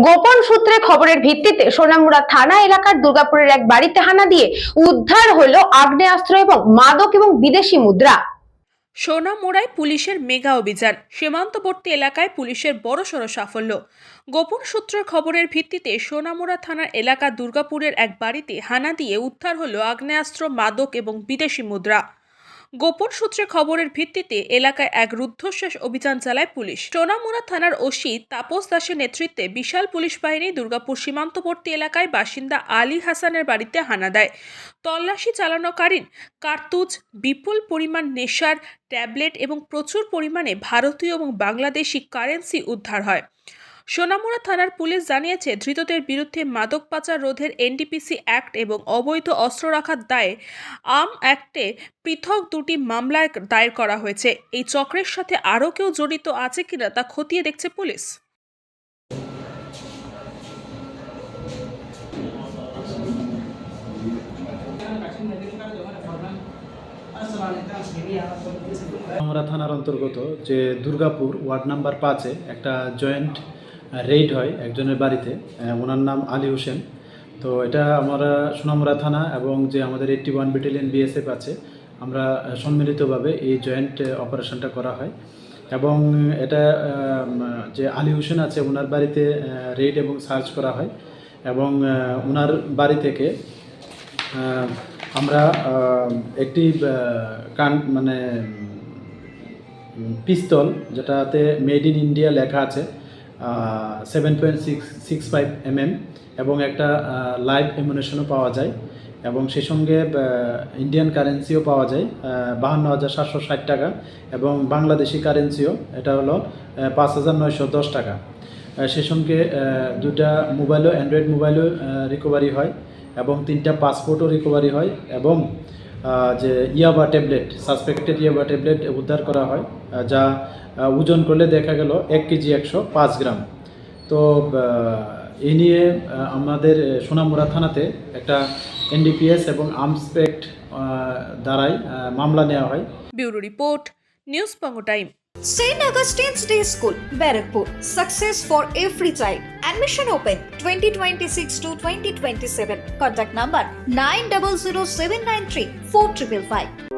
গোপন সূত্রে খবরের ভিত্তিতে সোনামুড়া থানা এলাকার দুর্গাপুরের এক বাড়িতে হানা দিয়ে উদ্ধার হলো আগ্নেয়াস্ত্র এবং মাদক এবং বিদেশি মুদ্রা। সোনামুড়ায় পুলিশের মেগা অভিযান, সীমান্তবর্তী এলাকায় পুলিশের বড়সড় সাফল্য। গোপন সূত্রের খবরের ভিত্তিতে সোনামুড়া থানার এলাকা দুর্গাপুরের এক বাড়িতে হানা দিয়ে উদ্ধার হলো আগ্নেয়াস্ত্র, মাদক এবং বিদেশি মুদ্রা। গোপন সূত্রে খবরের ভিত্তিতে এলাকায় এক রুদ্ধশ্বাস অভিযান চালায় পুলিশ। সোনামুড়া থানার ওসি তাপস দাসের নেতৃত্বে বিশাল পুলিশ বাহিনী দুর্গাপুর সীমান্তবর্তী এলাকায় বাসিন্দা আলী হাসানের বাড়িতে হানা দেয়। তল্লাশি চালানোকালীন কার্তুজ, বিপুল পরিমাণ নেশার ট্যাবলেট এবং প্রচুর পরিমাণে ভারতীয় এবং বাংলাদেশি কারেন্সি উদ্ধার হয়। সোনামুড়া থানার পুলিশ জানিয়েছে, ধৃতদের বিরুদ্ধে মাদক পাচার রোধের এনডিপিসি অ্যাক্ট এবং অবৈধ অস্ত্র রাখার দায়ে আর্ম অ্যাক্টে পৃথক দুটি মামলায় দায়ের করা হয়েছে। এই চক্রের সাথে আরও কেউ জড়িত আছে কিনা তা খতিয়ে দেখছে পুলিশ। আমরা থানার অন্তর্গত যে দুর্গাপুর ওয়ার্ড নাম্বার 5-এ একটা জয়েন্ট রেইড হয় একজনের বাড়িতে, ওনার নাম আলী হোসেন। তো এটা আমরা সোনামুড়া থানা এবং যে আমাদের 81 ব্যাটালিয়ন বিএসএফ আছে, আমরা সম্মিলিতভাবে এই জয়েন্ট অপারেশনটা করা হয়। এবং এটা যে আলী হোসেন আছে ওনার বাড়িতে রেইড এবং সার্চ করা হয় এবং ওনার বাড়ি থেকে আমরা একটি পিস্তল, যেটাতে মেড ইন ইন্ডিয়া লেখা আছে, 7.65 mm এবং একটা লাইভ অ্যামুনিশনও পাওয়া যায় এবং সেই সঙ্গে ইন্ডিয়ান কারেন্সিও পাওয়া যায় 52,760 টাকা এবং বাংলাদেশি কারেন্সিও এটা হলো 5,910 টাকা। সেই সঙ্গে দুটা মোবাইলও, অ্যান্ড্রয়েড মোবাইলও রিকভারি হয় এবং 3টা পাসপোর্টও রিকভারি হয় এবং যে ইয়াবা ট্যাবলেট, সাসপেক্টেড ইয়াবা ট্যাবলেট উদ্ধার করা হয়, যা ওজন করলে দেখা গেল 1 কেজি 105 গ্রাম। তো এই নিয়ে আমাদের সোনামুড়া থানাতে একটা এনডিপিএস এবং আর্মস অ্যাক্ট দ্বারাই মামলা নেওয়া হয়। Bureau report, news Banga time. St. Augustine's Day School, Barrackpur. Success for every child. Admission open 2026 to 2027. Contact number 900793 4555.